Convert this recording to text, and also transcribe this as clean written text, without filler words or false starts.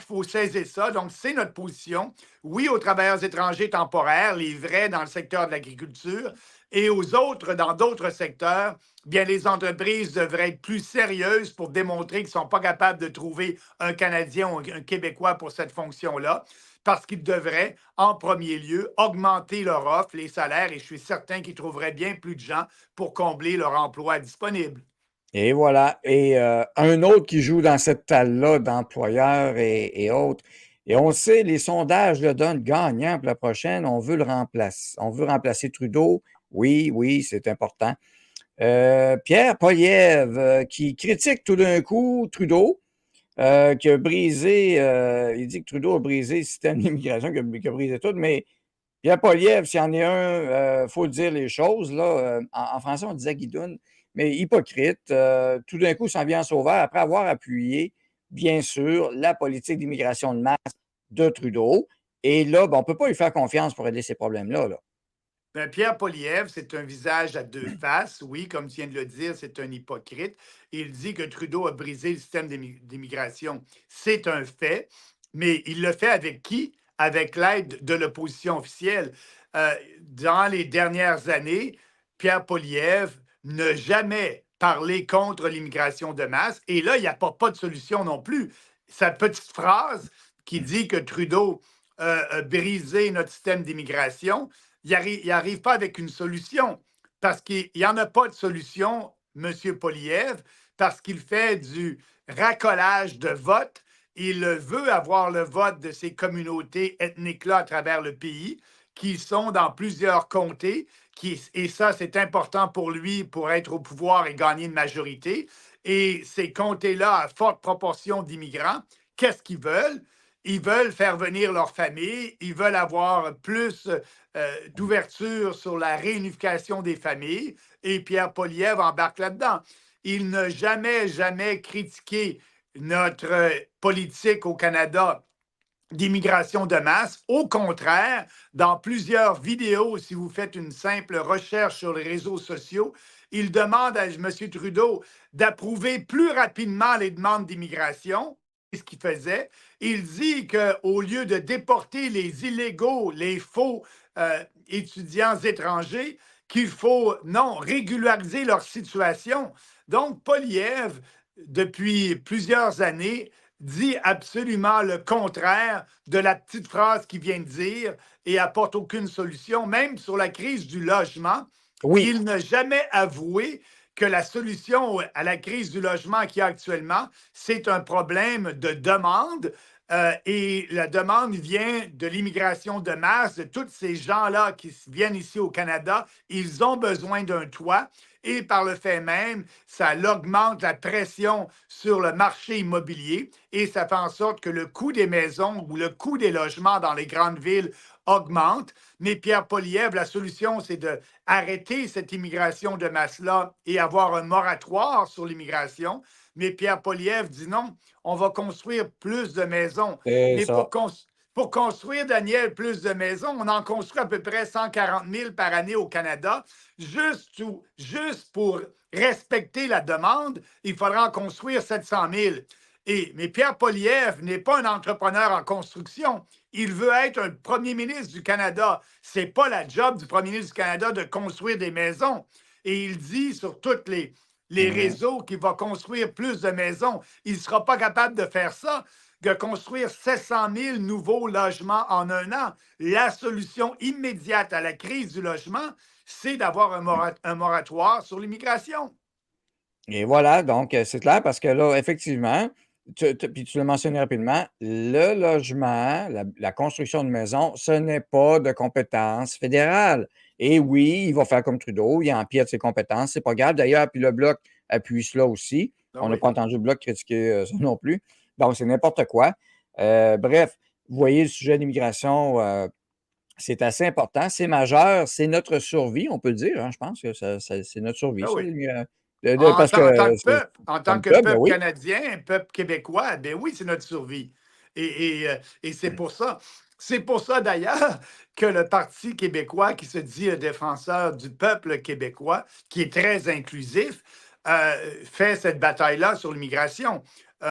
il faut saisir ça. Donc, c'est notre position. Oui, aux travailleurs étrangers temporaires, les vrais dans le secteur de l'agriculture, et aux autres dans d'autres secteurs, bien, les entreprises devraient être plus sérieuses pour démontrer qu'ils ne sont pas capables de trouver un Canadien ou un Québécois pour cette fonction-là, parce qu'ils devraient, en premier lieu, augmenter leur offre, les salaires, et je suis certain qu'ils trouveraient bien plus de gens pour combler leur emploi disponible. Et voilà. Et un autre qui joue dans cette talle-là d'employeurs et autres. Et on sait, les sondages le donnent gagnant pour la prochaine. On veut le remplacer. On veut remplacer Trudeau. Oui, oui, c'est important. Pierre Poilievre, qui critique tout d'un coup Trudeau, qui a brisé, il dit que Trudeau a brisé le système d'immigration, qui a brisé tout, mais Pierre Poilievre, s'il y en est un, il faut dire les choses. Là, en français, on disait guidoune, mais hypocrite. Tout d'un coup, s'en vient en sauveur après avoir appuyé, bien sûr, la politique d'immigration de masse de Trudeau. Et là, ben, on ne peut pas lui faire confiance pour régler ces problèmes-là. Là. Ben, Pierre Poilievre, c'est un visage à deux faces. Oui, comme tu viens de le dire, c'est un hypocrite. Il dit que Trudeau a brisé le système d'immigration. C'est un fait, mais il le fait avec qui? Avec l'aide de l'opposition officielle. Dans les dernières années, Pierre Poilievre n'a jamais parlé contre l'immigration de masse. Et là, il n'y a pas de solution non plus. Sa petite phrase qui dit que Trudeau a brisé notre système d'immigration, il n'arrive pas avec une solution parce qu'il n'y en a pas de solution, M. Poilievre, parce qu'il fait du racolage de vote. Il veut avoir le vote de ces communautés ethniques-là à travers le pays, qui sont dans plusieurs comtés, et ça, c'est important pour lui pour être au pouvoir et gagner une majorité. Et ces comtés-là, à forte proportion d'immigrants, qu'est-ce qu'ils veulent? Ils veulent faire venir leur famille, ils veulent avoir plus d'ouverture sur la réunification des familles, et Pierre Poilievre embarque là-dedans. Il n'a jamais, jamais critiqué notre politique au Canada d'immigration de masse. Au contraire, dans plusieurs vidéos, si vous faites une simple recherche sur les réseaux sociaux, il demande à M. Trudeau d'approuver plus rapidement les demandes d'immigration. C'est ce qu'il faisait. Il dit qu'au lieu de déporter les illégaux, les faux étudiants étrangers, qu'il faut, non, régulariser leur situation. Donc, Poilievre, depuis plusieurs années, dit absolument le contraire de la petite phrase qu'il vient de dire et apporte aucune solution, même sur la crise du logement. Oui, Il n'a jamais avoué que la solution à la crise du logement qu'il y a actuellement, c'est un problème de demande. Et la demande vient de l'immigration de masse, de tous ces gens-là qui viennent ici au Canada. Ils ont besoin d'un toit et par le fait même, ça augmente la pression sur le marché immobilier et ça fait en sorte que le coût des maisons ou le coût des logements dans les grandes villes augmente. Mais Pierre Poilievre, la solution, c'est d'arrêter cette immigration de masse-là et avoir un moratoire sur l'immigration. Mais Pierre Poilievre dit non, on va construire plus de maisons. c'est Mais ça. pour construire, Daniel, plus de maisons, on en construit à peu près 140 000 par année au Canada. Juste pour respecter la demande, il faudra en construire 700 000. Mais Pierre Poilievre n'est pas un entrepreneur en construction. Il veut être un premier ministre du Canada. Ce n'est pas la job du premier ministre du Canada de construire des maisons. Et il dit sur tous les Mhm. réseaux qu'il va construire plus de maisons. Il ne sera pas capable de faire ça, de construire 700 000 nouveaux logements en un an. La solution immédiate à la crise du logement, c'est d'avoir un moratoire sur l'immigration. Et voilà, donc c'est clair parce que là, effectivement, puis tu l'as mentionné rapidement, le logement, la construction de maisons, ce n'est pas de compétence fédérale. Et oui, il va faire comme Trudeau, il empiète ses compétences, c'est pas grave. D'ailleurs, puis le Bloc appuie cela aussi. Ah On n'a oui. pas entendu le Bloc critiquer ça non plus. Donc, c'est n'importe quoi. Bref, vous voyez, le sujet d'immigration, c'est assez important, c'est majeur, c'est notre survie, on peut le dire, hein, je pense que c'est notre survie, Ah ça, oui. parce que En tant que c'est peuple, en tant comme que peuple, ben peuple oui. canadien, un peuple québécois, ben oui, c'est notre survie. Et c'est pour ça. C'est pour ça d'ailleurs que le Parti québécois, qui se dit le défenseur du peuple québécois, qui est très inclusif, fait cette bataille-là sur l'immigration.